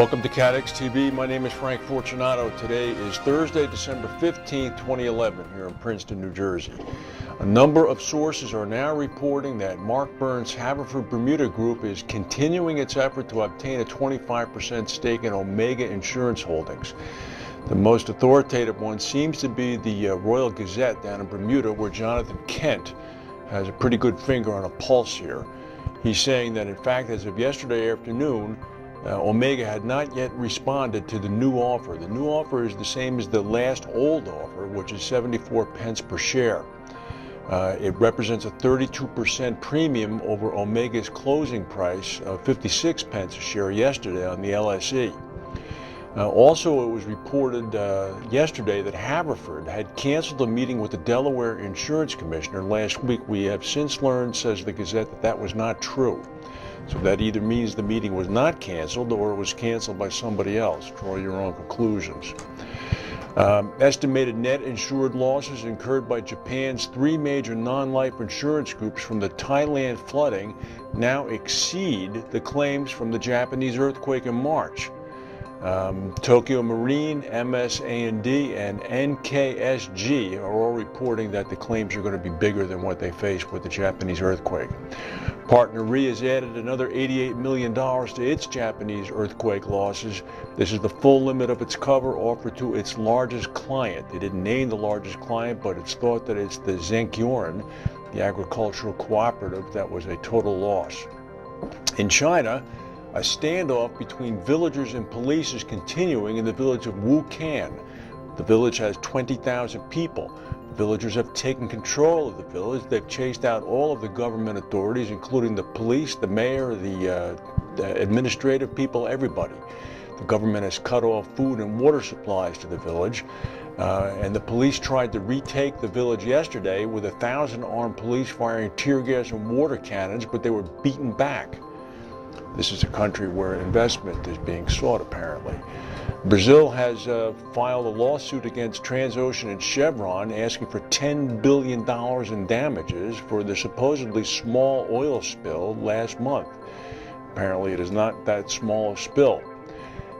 Welcome to CATEX TV. My name is Frank Fortunato. Today is Thursday, December 15th, 2011, here in Princeton, New Jersey. A number of sources are now reporting that Mark Byrne's Haverford Bermuda Group is continuing its effort to obtain a 25% stake in Omega Insurance Holdings. The most authoritative one seems to be the Royal Gazette down in Bermuda, where Jonathan Kent has a pretty good finger on a pulse here. He's saying that, in fact, as of yesterday afternoon, Omega had not yet responded to the new offer. The new offer is the same as the last old offer, which is 74 pence per share. It represents a 32% premium over Omega's closing price of 56 pence a share yesterday on the LSE. Also, it was reported yesterday that Haverford had canceled a meeting with the Delaware Insurance Commissioner last week. We have since learned, says the Gazette, that that was not true. So that either means the meeting was not canceled or it was canceled by somebody else. Draw your own conclusions. Estimated net insured losses incurred by Japan's three major non-life insurance groups from the Thailand flooding now exceed the claims from the Japanese earthquake in March. Tokyo Marine, MS&D, and NKSG are all reporting that the claims are going to be bigger than what they faced with the Japanese earthquake. Partner Re has added another $88 million to its Japanese earthquake losses. This is the full limit of its cover offered to its largest client. They didn't name the largest client, but it's thought that it's the Zenkyoren, the agricultural cooperative, that was a total loss. In China, a standoff between villagers and police is continuing in the village of Wukan. The village has 20,000 people. Villagers have taken control of the village. They've chased out all of the government authorities, including the police, the mayor, the administrative people, everybody. The government has cut off food and water supplies to the village. And the police tried to retake the village yesterday with 1,000 armed police firing tear gas and water cannons, but they were beaten back. This is a country where investment is being sought, apparently. Brazil has filed a lawsuit against Transocean and Chevron asking for $10 billion in damages for the supposedly small oil spill last month. Apparently, it is not that small a spill.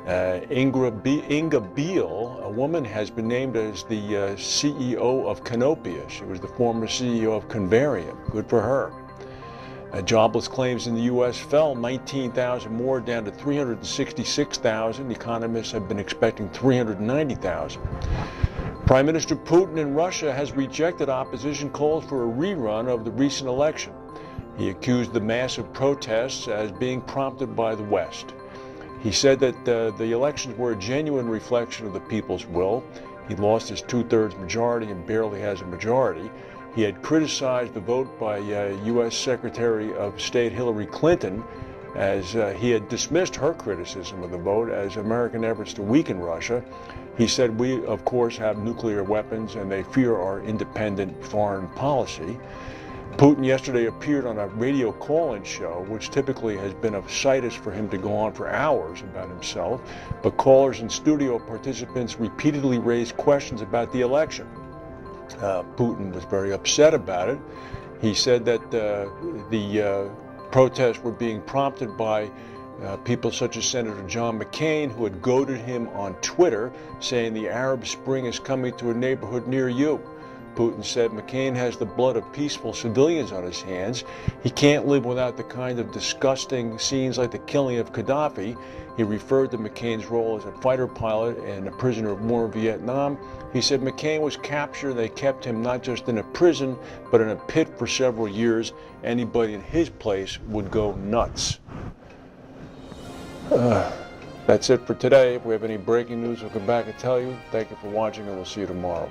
Inga Beale, a woman, has been named as the CEO of Canopius. She was the former CEO of Convarium. Good for her. Jobless claims in the U.S. fell 19,000 more, down to 366,000. Economists have been expecting 390,000. Prime Minister Putin in Russia has rejected opposition calls for a rerun of the recent election. He accused the massive protests as being prompted by the West. He said that the elections were a genuine reflection of the people's will. He lost his two-thirds majority and barely has a majority. He had criticized the vote by U.S. Secretary of State Hillary Clinton, as he had dismissed her criticism of the vote as American efforts to weaken Russia. He said, "We, of course, have nuclear weapons and they fear our independent foreign policy." Putin yesterday appeared on a radio call-in show, which typically has been a situs for him to go on for hours about himself, but callers and studio participants repeatedly raised questions about the election. Putin was very upset about it. He said that the protests were being prompted by people such as Senator John McCain, who had goaded him on Twitter, saying the Arab Spring is coming to a neighborhood near you. Putin said McCain has the blood of peaceful civilians on his hands. He can't live without the kind of disgusting scenes like the killing of Gaddafi. He referred to McCain's role as a fighter pilot and a prisoner of war in Vietnam. He said McCain was captured. They kept him not just in a prison, but in a pit for several years. Anybody in his place would go nuts. That's it for today. If we have any breaking news, we'll come back and tell you. Thank you for watching, and we'll see you tomorrow.